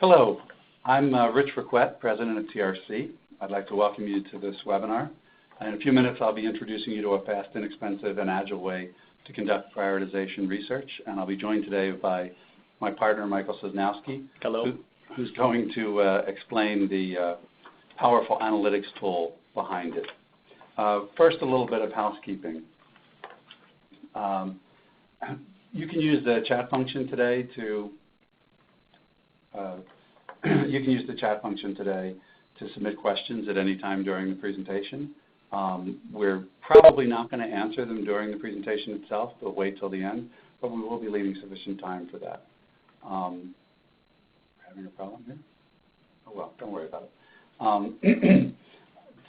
Hello, I'm Rich Raquet, President of TRC. I'd like to welcome you to this webinar. In a few minutes, I'll be introducing you to a fast, inexpensive, and agile way to conduct prioritization research. And I'll be joined today by my partner, Michael Sosnowski. Hello. Who's going to explain the powerful analytics tool behind it. First, a little bit of housekeeping. You can use the chat function today to submit questions at any time during the presentation. We're probably not going to answer them during the presentation itself, but wait till the end. But we will be leaving sufficient time for that. Having a problem here? Oh well, don't worry about it.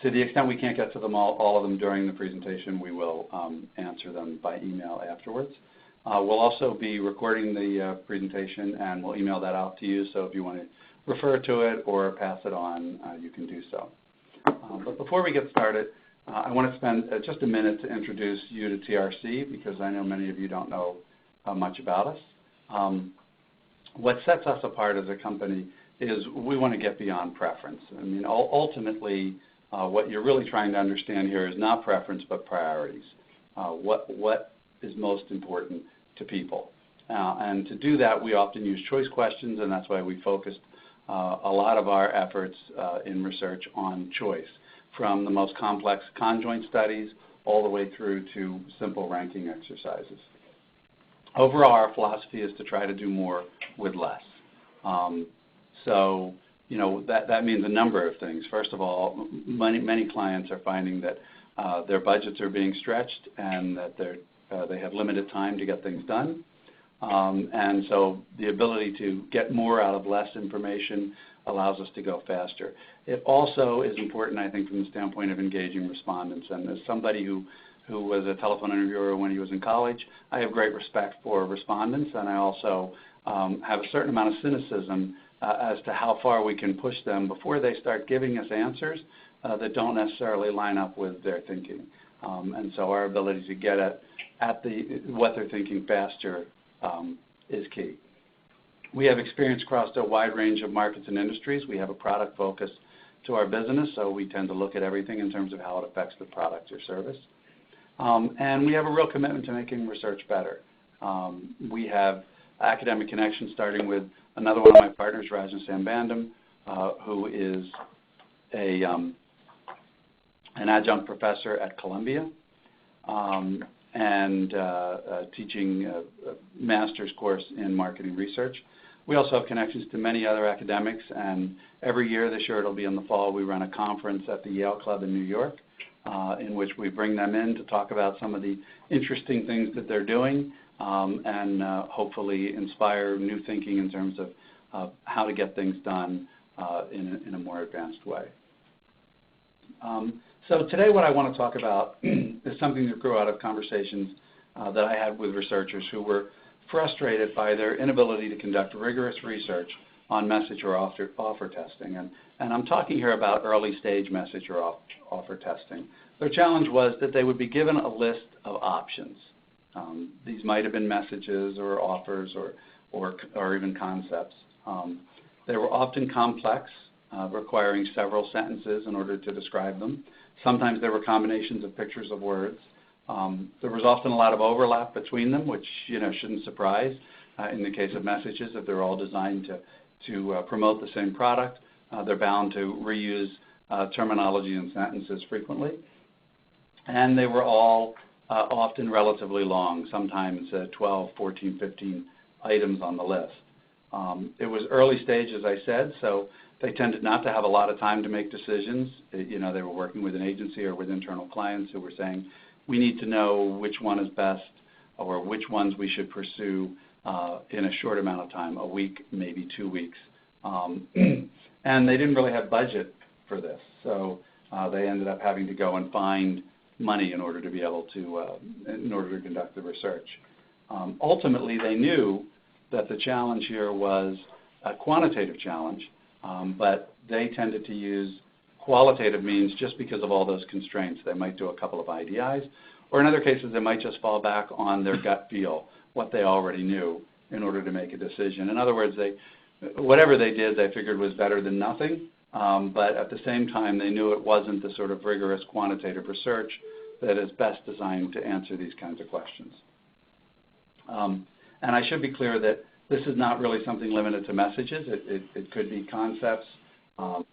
To the extent we can't get to them all of them during the presentation, we will answer them by email afterwards. We'll also be recording the presentation, and we'll email that out to you. So if you want to refer to it or pass it on, you can do so. But before we get started, I want to spend just a minute to introduce you to TRC, because I know many of you don't know much about us. What sets us apart as a company is we want to get beyond preference. I mean, ultimately, what you're really trying to understand here is not preference, but priorities. What is most important to people? And to do that, we often use choice questions, and that's why we focused a lot of our efforts in research on choice, from the most complex conjoint studies all the way through to simple ranking exercises. Overall, our philosophy is to try to do more with less. So, you know, that means a number of things. First of all, many clients are finding that their budgets are being stretched and that they have limited time to get things done. And so the ability to get more out of less information allows us to go faster. It also is important, I think, from the standpoint of engaging respondents. And as somebody who was a telephone interviewer when he was in college, I have great respect for respondents, and I also have a certain amount of cynicism as to how far we can push them before they start giving us answers that don't necessarily line up with their thinking. And so our ability to get at what they're thinking faster is key. We have experience across a wide range of markets and industries. We have a product focus to our business, so we tend to look at everything in terms of how it affects the product or service. And we have a real commitment to making research better. We have academic connections, starting with another one of my partners, Rajan Sambandam, who is an adjunct professor at Columbia and teaching a master's course in marketing research. We also have connections to many other academics, and every year, this year it'll be in the fall, we run a conference at the Yale Club in New York, in which we bring them in to talk about some of the interesting things that they're doing, and hopefully inspire new thinking in terms of how to get things done in a more advanced way. So today what I want to talk about is something that grew out of conversations that I had with researchers who were frustrated by their inability to conduct rigorous research on message or offer testing. And I'm talking here about early stage message or offer testing. Their challenge was that they would be given a list of options. These might have been messages or offers or even concepts. They were often complex, requiring several sentences in order to describe them. Sometimes there were combinations of pictures of words. There was often a lot of overlap between them, which shouldn't surprise in the case of messages. If they're all designed to promote the same product, they're bound to reuse terminology and sentences frequently. And they were all often relatively long, sometimes 12, 14, 15 items on the list. It was early stage, as I said, so they tended not to have a lot of time to make decisions. They were working with an agency or with internal clients who were saying, we need to know which one is best or which ones we should pursue in a short amount of time, a week, maybe 2 weeks. And they didn't really have budget for this, so they ended up having to go and find money in order to be able to, conduct the research. Ultimately, they knew that the challenge here was a quantitative challenge, but they tended to use qualitative means just because of all those constraints. They might do a couple of IDIs, or in other cases, they might just fall back on their gut feel, what they already knew, in order to make a decision. In other words, whatever they did, they figured was better than nothing. But at the same time, they knew it wasn't the sort of rigorous quantitative research that is best designed to answer these kinds of questions. And I should be clear that this is not really something limited to messages. It could be concepts.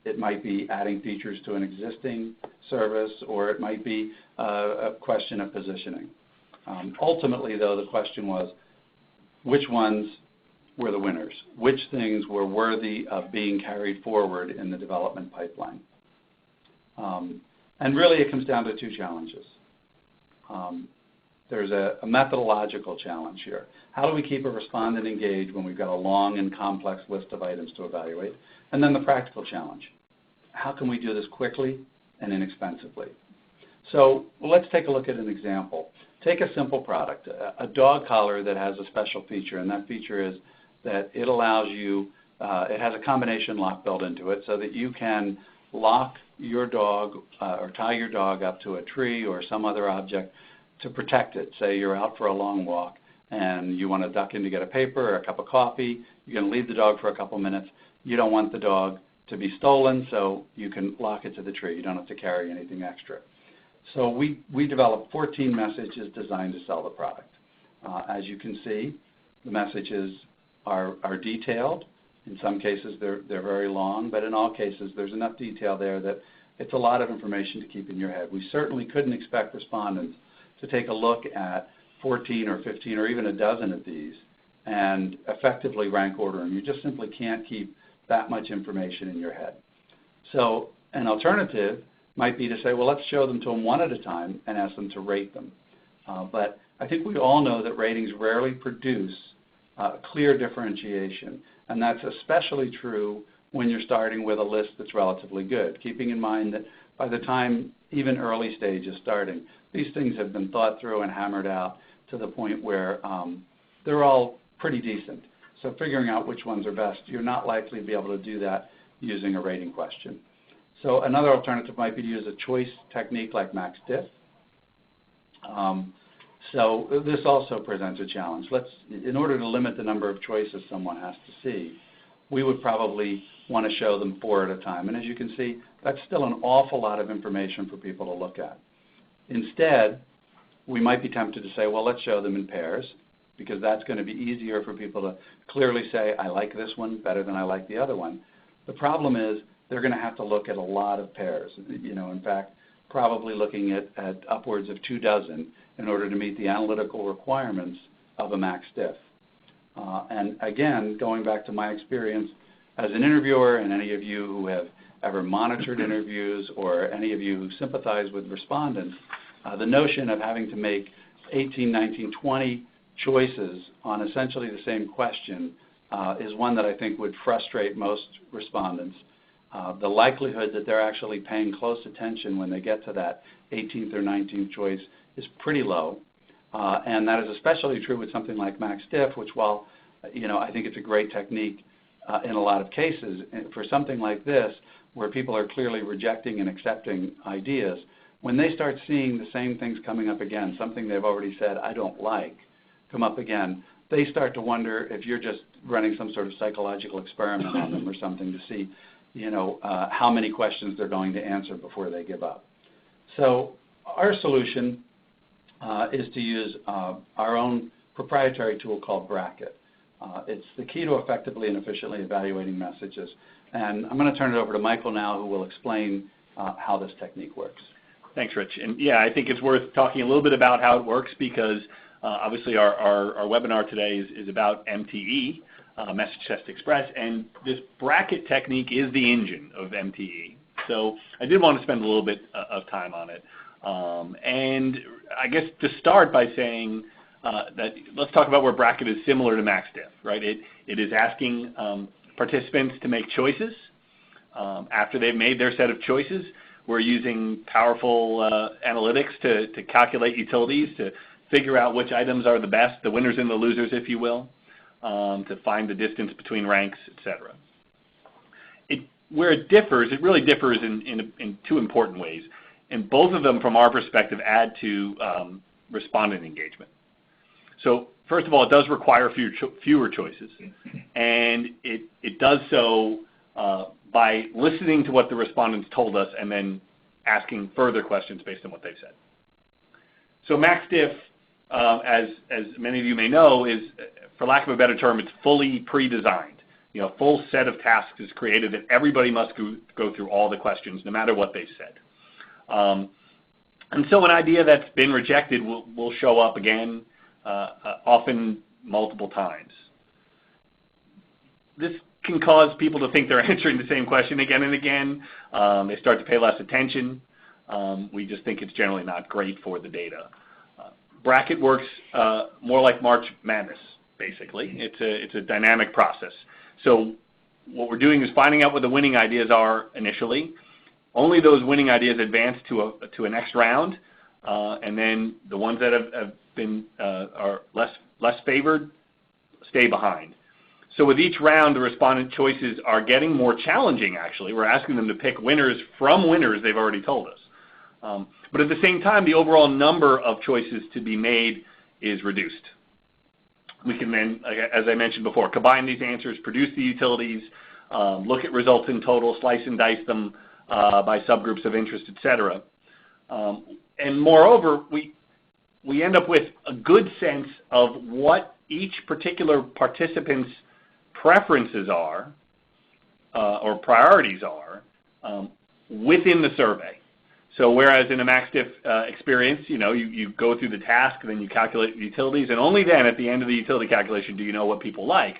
It might be adding features to an existing service, or it might be a question of positioning. Ultimately, though, the question was, which ones were the winners? Which things were worthy of being carried forward in the development pipeline? And really, it comes down to two challenges. There's a methodological challenge here. How do we keep a respondent engaged when we've got a long and complex list of items to evaluate? And then the practical challenge. How can we do this quickly and inexpensively? So let's take a look at an example. Take a simple product, a dog collar that has a special feature, and that feature is that it allows you, it has a combination lock built into it so that you can lock your dog or tie your dog up to a tree or some other object to protect it. Say you're out for a long walk and you want to duck in to get a paper or a cup of coffee. You're going to leave the dog for a couple minutes. You don't want the dog to be stolen, so you can lock it to the tree. You don't have to carry anything extra. So we developed 14 messages designed to sell the product. As you can see, the messages are detailed. In some cases, they're very long, but in all cases, there's enough detail there that it's a lot of information to keep in your head. We certainly couldn't expect respondents to take a look at 14 or 15 or even a dozen of these and effectively rank order them. You just simply can't keep that much information in your head. So an alternative might be to say, well, let's show them to them one at a time and ask them to rate them. But I think we all know that ratings rarely produce clear differentiation, and that's especially true when you're starting with a list that's relatively good, keeping in mind that by the time even early stage is starting, these things have been thought through and hammered out to the point where they're all pretty decent. So figuring out which ones are best, you're not likely to be able to do that using a rating question. So another alternative might be to use a choice technique like max diff. So this also presents a challenge. In order to limit the number of choices someone has to see, we would probably want to show them 4 at a time. And as you can see, that's still an awful lot of information for people to look at. Instead, we might be tempted to say, well, let's show them in pairs, because that's going to be easier for people to clearly say, I like this one better than I like the other one. The problem is they're going to have to look at a lot of pairs. In fact, probably looking at upwards of 24 in order to meet the analytical requirements of a max diff. And again, going back to my experience as an interviewer, and any of you who have ever monitored interviews or any of you who sympathize with respondents, the notion of having to make 18, 19, 20 choices on essentially the same question is one that I think would frustrate most respondents. The likelihood that they're actually paying close attention when they get to that 18th or 19th choice is pretty low. And that is especially true with something like max diff, which while I think it's a great technique in a lot of cases, for something like this where people are clearly rejecting and accepting ideas, when they start seeing the same things coming up again, something they've already said, I don't like, come up again, they start to wonder if you're just running some sort of psychological experiment on them or something to see how many questions they're going to answer before they give up. So our solution is to use our own proprietary tool called Bracket. It's the key to effectively and efficiently evaluating messages. And I'm going to turn it over to Michael now, who will explain how this technique works. Thanks, Rich. And yeah, I think it's worth talking a little bit about how it works because obviously our webinar today is about MTE, Message Test Express, and this bracket technique is the engine of MTE. So I did want to spend a little bit of time on it. And I guess to start by saying that let's talk about where bracket is similar to max diff, right? It is asking participants to make choices. After they've made their set of choices, we're using powerful analytics to calculate utilities, to figure out which items are the best, the winners and the losers, if you will, to find the distance between ranks, etc. Where it differs, it really differs in two important ways. And both of them, from our perspective, add to respondent engagement. So first of all, it does require fewer choices, and it does so by listening to what the respondents told us and then asking further questions based on what they've said. So MaxDiff, as many of you may know, is, for lack of a better term, it's fully pre-designed. A full set of tasks is created that everybody must go through all the questions, no matter what they've said. And so an idea that's been rejected will show up again, often multiple times. This can cause people to think they're answering the same question again and again. They start to pay less attention. We just think it's generally not great for the data. Bracket works more like March Madness, basically. It's a dynamic process. So what we're doing is finding out what the winning ideas are initially. Only those winning ideas advance to a next round, and then the ones that have been are less favored stay behind. So with each round, the respondent choices are getting more challenging, actually. We're asking them to pick winners from winners they've already told us. But at the same time, the overall number of choices to be made is reduced. We can then, as I mentioned before, combine these answers, produce the utilities, look at results in total, slice and dice them by subgroups of interest, etc. And moreover, we end up with a good sense of what each particular participant's preferences are or priorities are within the survey. So whereas in a MaxDiff experience, you go through the task, then you calculate the utilities, and only then at the end of the utility calculation do you know what people like.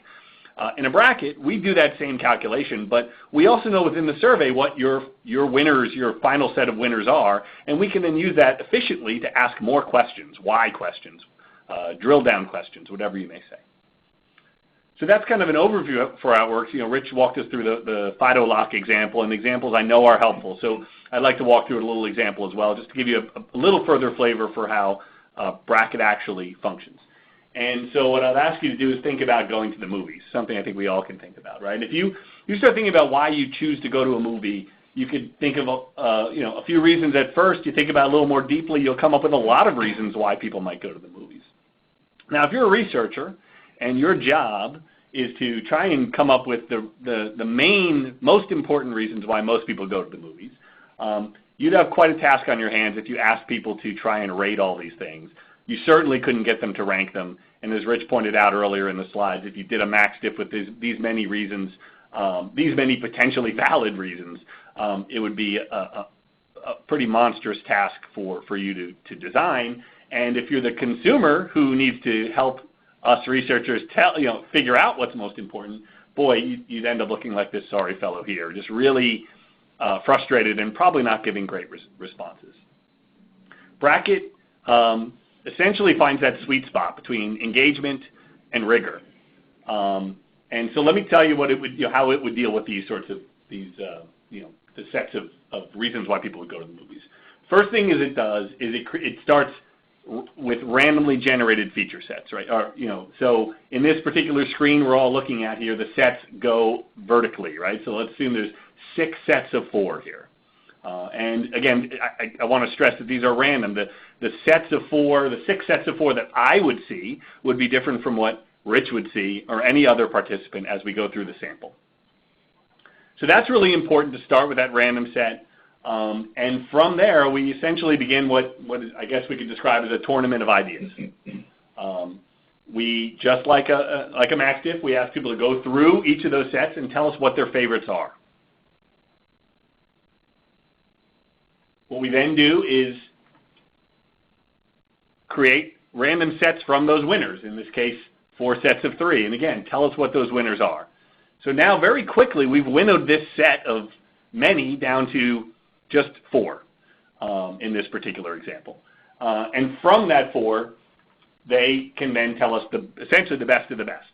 In a bracket, we do that same calculation, but we also know within the survey what your winners, your final set of winners are, and we can then use that efficiently to ask more questions, why questions, drill down questions, whatever you may say. So that's kind of an overview for how it works. Rich walked us through the Fido lock example, and the examples I know are helpful. So I'd like to walk through a little example as well, just to give you a little further flavor for how bracket actually functions. And so what I'd ask you to do is think about going to the movies, something I think we all can think about, right? If you start thinking about why you choose to go to a movie, you could think of a few reasons at first. You think about it a little more deeply, you'll come up with a lot of reasons why people might go to the movies. Now, if you're a researcher and your job is to try and come up with the main, most important reasons why most people go to the movies, you'd have quite a task on your hands if you asked people to try and rate all these things. You certainly couldn't get them to rank them. And as Rich pointed out earlier in the slides, if you did a MaxDiff with these many reasons, these many potentially valid reasons, it would be a pretty monstrous task for you to design. And if you're the consumer who needs to help us researchers figure out what's most important, boy, you'd end up looking like this sorry fellow here, just really frustrated and probably not giving great responses. Bracket essentially finds that sweet spot between engagement and rigor. And so let me tell you what it would, how it would deal with these sorts of the sets of reasons why people would go to the movies. First thing is it starts with randomly generated feature sets, right? So in this particular screen we're all looking at here, the sets go vertically, right? So let's assume there's 6 sets of 4 here. And again, I want to stress that these are random. The sets of 4, the 6 sets of 4 that I would see would be different from what Rich would see or any other participant as we go through the sample. So that's really important to start with that random set. And from there, we essentially begin what I guess we could describe as a tournament of ideas. We, just like a MaxDiff, we ask people to go through each of those sets and tell us what their favorites are. What we then do is create random sets from those winners, in this case 4 sets of 3, and again, tell us what those winners are. So now very quickly we've winnowed this set of many down to just 4 in this particular example. And from that 4, they can then tell us essentially the best of the best.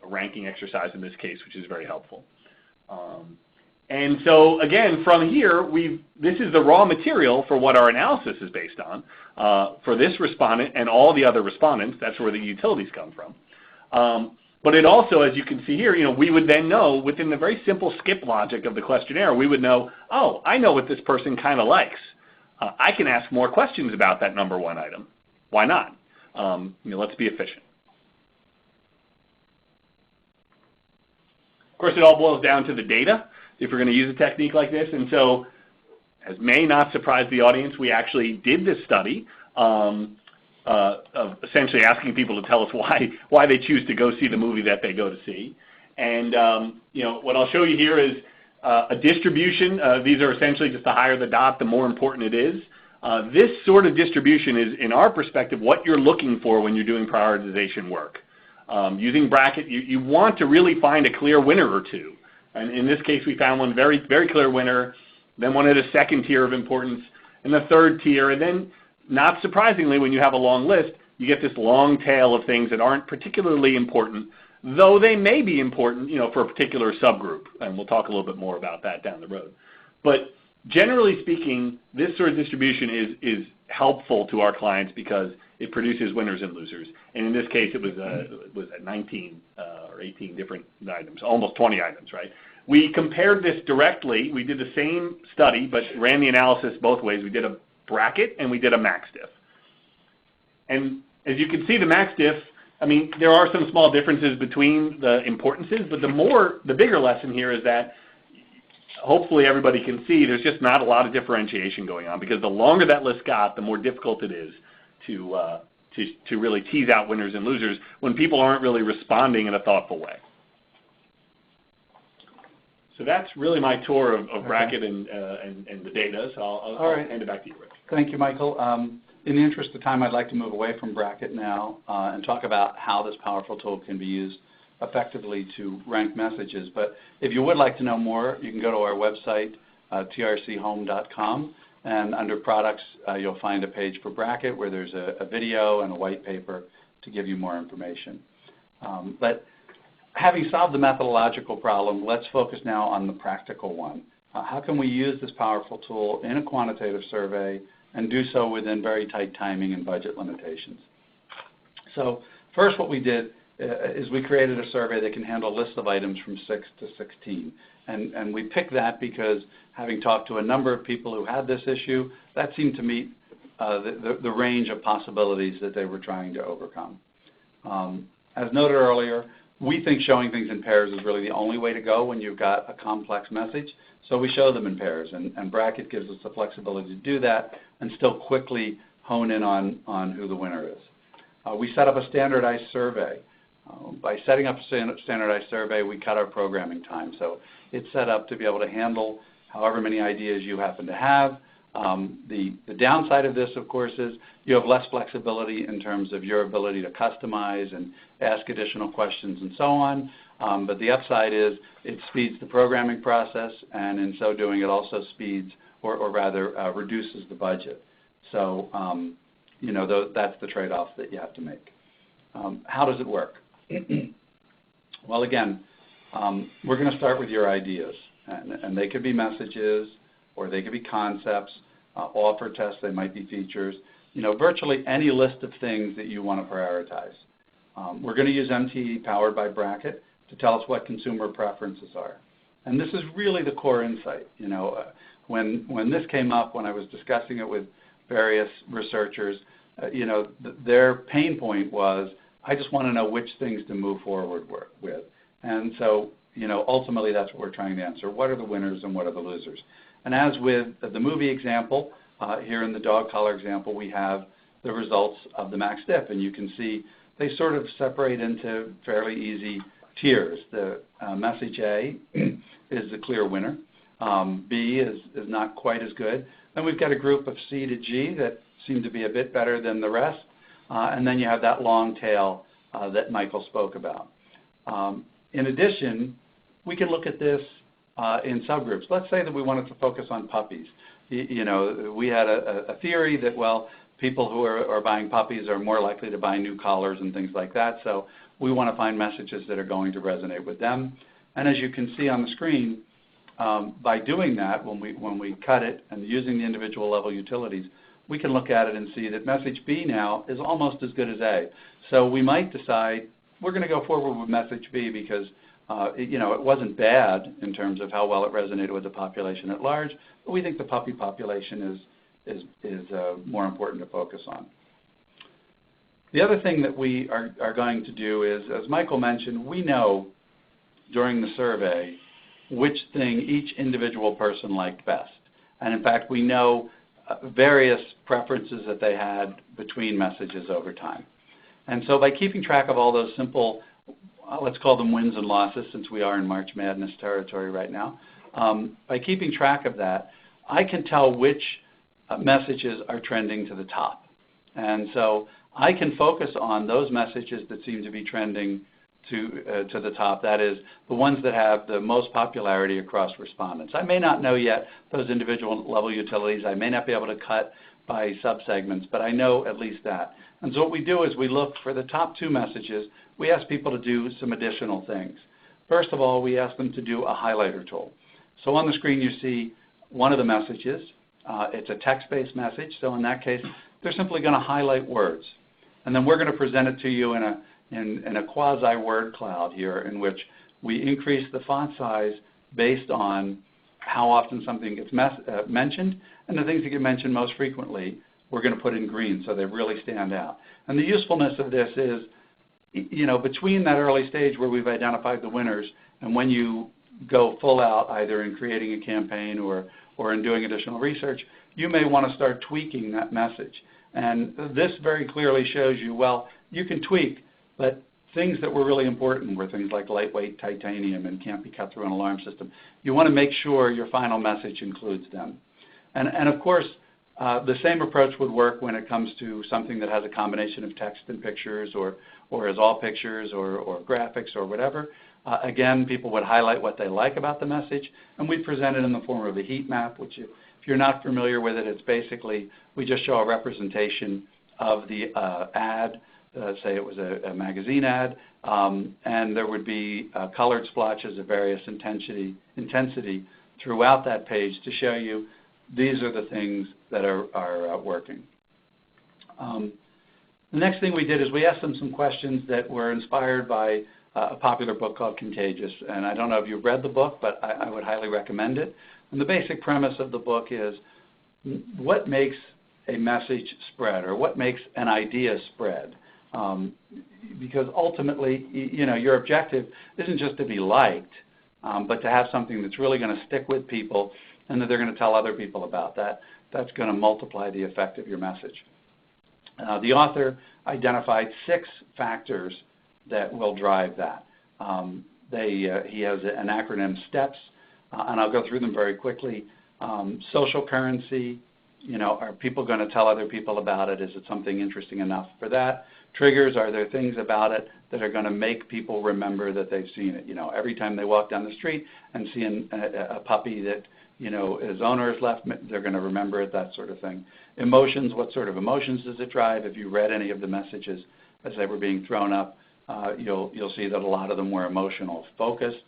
A ranking exercise in this case, which is very helpful. And so again, from here, this is the raw material for what our analysis is based on. For this respondent and all the other respondents, that's where the utilities come from. But it also, as you can see here, we would then know within the very simple skip logic of the questionnaire, we would know, oh, I know what this person kind of likes. I can ask more questions about that number 1 item. Why not? Let's be efficient. Of course, it all boils down to the data if we're going to use a technique like this. And so, as may not surprise the audience, we actually did this study of essentially asking people to tell us why they choose to go see the movie that they go to see. And what I'll show you here is a distribution. These are essentially just the higher the dot, the more important it is. This sort of distribution is, in our perspective, what you're looking for when you're doing prioritization work. Using bracket, you want to really find a clear winner or two. And in this case, we found one very, very clear winner, then one at a second tier of importance, and the third tier. And then, not surprisingly, when you have a long list, you get this long tail of things that aren't particularly important, though they may be important, for a particular subgroup. And we'll talk a little bit more about that down the road. But generally speaking, this sort of distribution is helpful to our clients because it produces winners and losers. And in this case, it was 19 or 18 different items, almost 20 items, right? We compared this directly. We did the same study, but ran the analysis both ways. We did a bracket and we did a max diff. And as you can see, the max diff, there are some small differences between the importances, but the bigger lesson here is that hopefully everybody can see there's just not a lot of differentiation going on, because the longer that list got, the more difficult it is to really tease out winners and losers when people aren't really responding in a thoughtful way. So that's really my tour of bracket and the data. So I'll hand it back to you, Rich. Thank you, Michael. In the interest of time, I'd like to move away from bracket now and talk about how this powerful tool can be used effectively to rank messages. But if you would like to know more, you can go to our website, trchome.com, and under products, you'll find a page for bracket where there's a video and a white paper to give you more information. But having solved the methodological problem, let's focus now on the practical one. How can we use this powerful tool in a quantitative survey and do so within very tight timing and budget limitations? So first, what we did is we created a survey that can handle lists of items from 6 to 16. And we picked that because, having talked to a number of people who had this issue, that seemed to meet the range of possibilities that they were trying to overcome. As noted earlier, we think showing things in pairs is really the only way to go when you've got a complex message. So we show them in pairs, and bracket gives us the flexibility to do that and still quickly hone in on who the winner is. We set up a standardized survey. By setting up a standardized survey, we cut our programming time. So it's set up to be able to handle however many ideas you happen to have. The downside of this, of course, is you have less flexibility in terms of your ability to customize and ask additional questions and so on. But the upside is it speeds the programming process, and in so doing, it also speeds, or rather reduces the budget. So, that's the trade-off that you have to make. How does it work? Well, again, we're going to start with your ideas, and they could be messages, or they could be concepts, offer tests, they might be features, virtually any list of things that you want to prioritize. We're going to use MTE powered by Bracket to tell us what consumer preferences are. And this is really the core insight. When this came up, when I was discussing it with various researchers, their pain point was, I just want to know which things to move forward with. And so, ultimately that's what we're trying to answer. What are the winners and what are the losers? And as with the movie example, here in the dog collar example, we have the results of the max diff. And you can see they sort of separate into fairly easy tiers. The message A is the clear winner. B is not quite as good. Then we've got a group of C to G that seem to be a bit better than the rest. And then you have that long tail that Michael spoke about. In addition, we can look at this in subgroups. Let's say that we wanted to focus on puppies. We had a theory that, well, people who are buying puppies are more likely to buy new collars and things like that. So we want to find messages that are going to resonate with them. And as you can see on the screen, by doing that, when we cut it and using the individual level utilities, we can look at it and see that message B now is almost as good as A. So we might decide we're going to go forward with message B because it wasn't bad in terms of how well it resonated with the population at large, but we think the puppy population is more important to focus on. The other thing that we are going to do is, as Michael mentioned, we know during the survey which thing each individual person liked best. And in fact, we know various preferences that they had between messages over time. And so by keeping track of all those simple, let's call them wins and losses, since we are in March Madness territory right now, by keeping track of that, I can tell which messages are trending to the top. And so I can focus on those messages that seem to be trending to the top, that is, the ones that have the most popularity across respondents. I may not know yet those individual level utilities. I may not be able to cut by subsegments, but I know at least that. And so what we do is we look for the top 2 messages. We ask people to do some additional things. First of all, we ask them to do a highlighter tool. So on the screen you see one of the messages. It's a text-based message, so in that case, they're simply going to highlight words. And then we're going to present it to you in a quasi-word cloud here, in which we increase the font size based on how often something gets mentioned, and the things that get mentioned most frequently we're going to put in green so they really stand out. And the usefulness of this is, between that early stage where we've identified the winners and when you go full out either in creating a campaign or in doing additional research, you may want to start tweaking that message. And this very clearly shows you, well, you can tweak, but things that were really important were things like lightweight titanium and can't be cut through an alarm system. You want to make sure your final message includes them. And of course, the same approach would work when it comes to something that has a combination of text and pictures or is all pictures or graphics or whatever. Again, people would highlight what they like about the message, and we present it in the form of a heat map, which if you're not familiar with it, it's basically we just show a representation of the ad. Say it was a magazine ad, and there would be colored splotches of various intensity throughout that page to show you these are the things that are working. The next thing we did is we asked them some questions that were inspired by a popular book called Contagious. And I don't know if you've read the book, but I would highly recommend it. And the basic premise of the book is what makes a message spread, or what makes an idea spread? Because ultimately, your objective isn't just to be liked, but to have something that's really going to stick with people and that they're going to tell other people about. That's going to multiply the effect of your message. The author identified 6 factors that will drive that. He has an acronym, STEPS, and I'll go through them very quickly. Social currency, are people going to tell other people about it? Is it something interesting enough for that? Triggers, are there things about it that are going to make people remember that they've seen it? Every time they walk down the street and see a puppy that, his owner has left, they're going to remember it, that sort of thing. Emotions, what sort of emotions does it drive? If you read any of the messages as they were being thrown up, you'll see that a lot of them were emotional focused.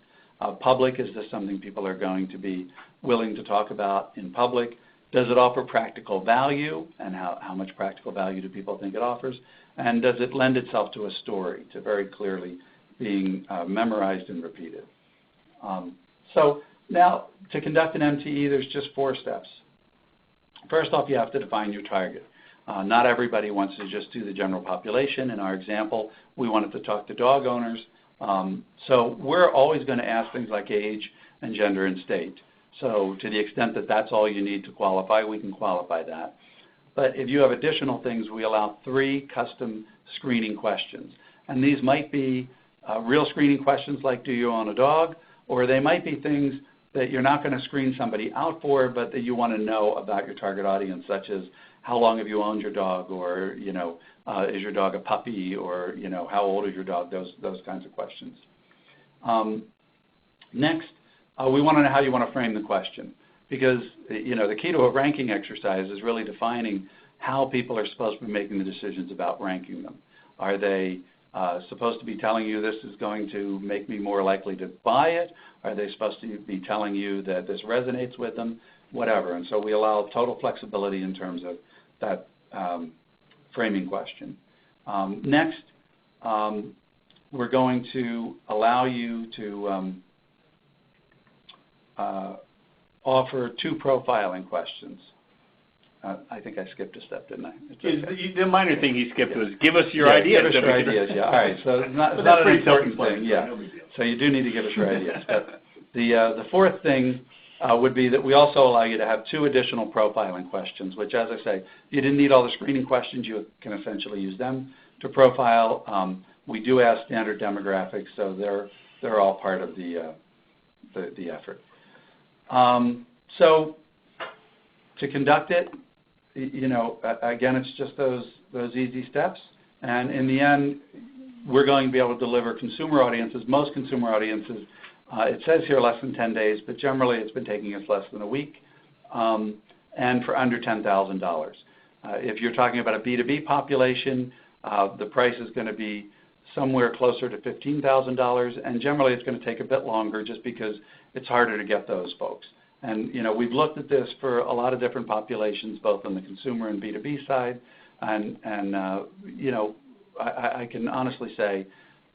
Public, is this something people are going to be willing to talk about in public? Does it offer practical value, and how much practical value do people think it offers? And does it lend itself to a story, to very clearly being memorized and repeated? So now, to conduct an MTE, there's just 4 steps. First off, you have to define your target. Not everybody wants to just do the general population. In our example, we wanted to talk to dog owners. So we're always going to ask things like age and gender and state. So to the extent that that's all you need to qualify, we can qualify that. But if you have additional things, we allow 3 custom screening questions. And these might be real screening questions like, do you own a dog? Or they might be things that you're not going to screen somebody out for, but that you want to know about your target audience, such as how long have you owned your dog, or is your dog a puppy, or how old is your dog? Those kinds of questions. Next, we want to know how you want to frame the question, because the key to a ranking exercise is really defining how people are supposed to be making the decisions about ranking them. Are they supposed to be telling you this is going to make me more likely to buy it? Are they supposed to be telling you that this resonates with them? Whatever. And so we allow total flexibility in terms of that framing question. Next, we're going to allow you to offer 2 profiling questions. I think I skipped a step, didn't I? The minor thing he skipped was give us your ideas. Give us your ideas, yeah. All right, so it's not an important thing, yeah. So you do need to give us your ideas. But the fourth thing would be that we also allow you to have 2 additional profiling questions, which, as I say, if you didn't need all the screening questions, you can essentially use them to profile. We do ask standard demographics, so they're all part of the effort. So to conduct it, again, it's just those easy steps, and in the end, we're going to be able to deliver consumer audiences. Most consumer audiences, it says here less than 10 days, but generally it's been taking us less than a week, and for under $10,000. If you're talking about a B2B population, the price is going to be somewhere closer to $15,000, and generally it's going to take a bit longer just because it's harder to get those folks. And we've looked at this for a lot of different populations, both on the consumer and B2B side, and I can honestly say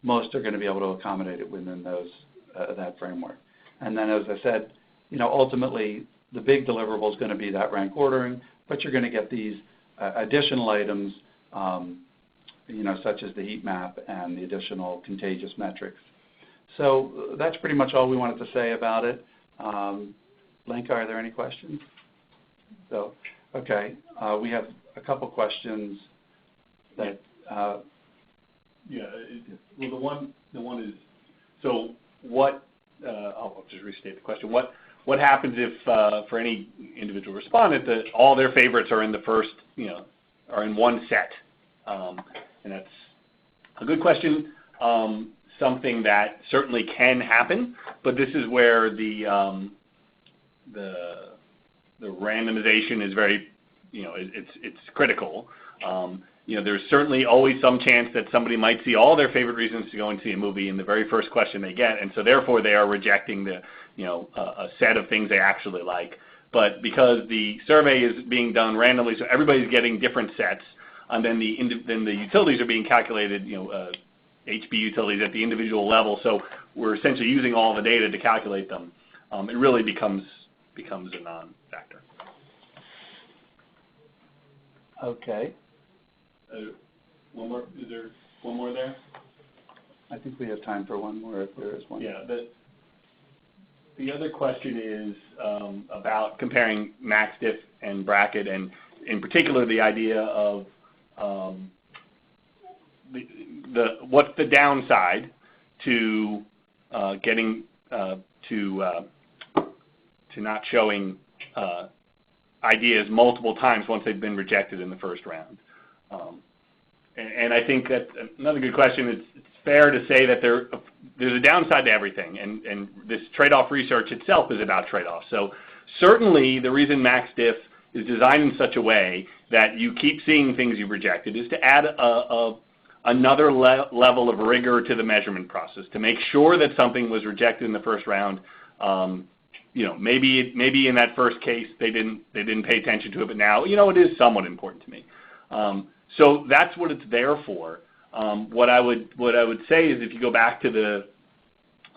most are going to be able to accommodate it within that framework. And then, as I said, ultimately the big deliverable is going to be that rank ordering, but you're going to get these additional items, such as the heat map and the additional contagious metrics. So that's pretty much all we wanted to say about it. Lenka, are there any questions? So, okay, we have a couple questions that. Well, the one is, so what? I'll just restate the question. What happens if, for any individual respondent, that all their favorites are in the first, are in one set? And that's a good question. Something that certainly can happen, but this is where the randomization is very, it's critical. There's certainly always some chance that somebody might see all their favorite reasons to go and see a movie in the very first question they get, and so therefore they are rejecting a set of things they actually like. But because the survey is being done randomly, so everybody's getting different sets, and then the utilities are being calculated, HB utilities at the individual level. So we're essentially using all the data to calculate them. It really becomes a non-factor. Okay. One more? Is there one more there? I think we have time for one more if there is one. Yeah. The other question is about comparing max diff and bracket, and in particular the idea of what's the downside to getting to not showing ideas multiple times once they've been rejected in the first round. And I think that's another good question. It's fair to say that there's a downside to everything, and this trade-off research itself is about trade-offs. So certainly the reason max diff is designed in such a way that you keep seeing things you've rejected is to add another level of rigor to the measurement process, to make sure that something was rejected in the first round. Maybe in that first case they didn't pay attention to it, but now it is somewhat important to me. So that's what it's there for. What I would say is, if you go back to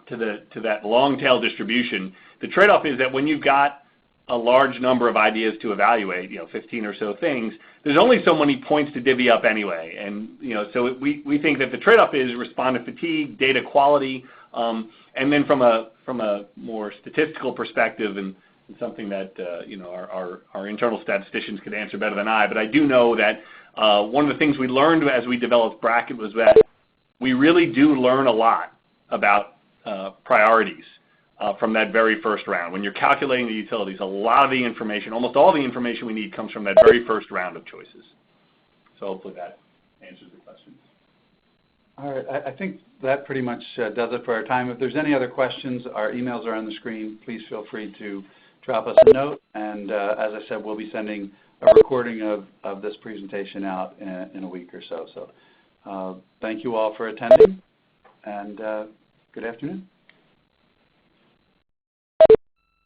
that long tail distribution, the trade-off is that when you've got a large number of ideas to evaluate, 15 or so things, there's only so many points to divvy up anyway. And so we think that the trade-off is respondent fatigue, data quality, and then from a more statistical perspective, and something that our internal statisticians could answer better than I. But I do know that one of the things we learned as we developed bracket was that we really do learn a lot about priorities from that very first round. When you're calculating the utilities, a lot of the information, almost all the information we need, comes from that very first round of choices. So hopefully that answers the question. All right, I think that pretty much does it for our time. If there's any other questions, our emails are on the screen. Please feel free to drop us a note. And as I said, we'll be sending a recording of this presentation out in a week or so. So thank you all for attending, and good afternoon.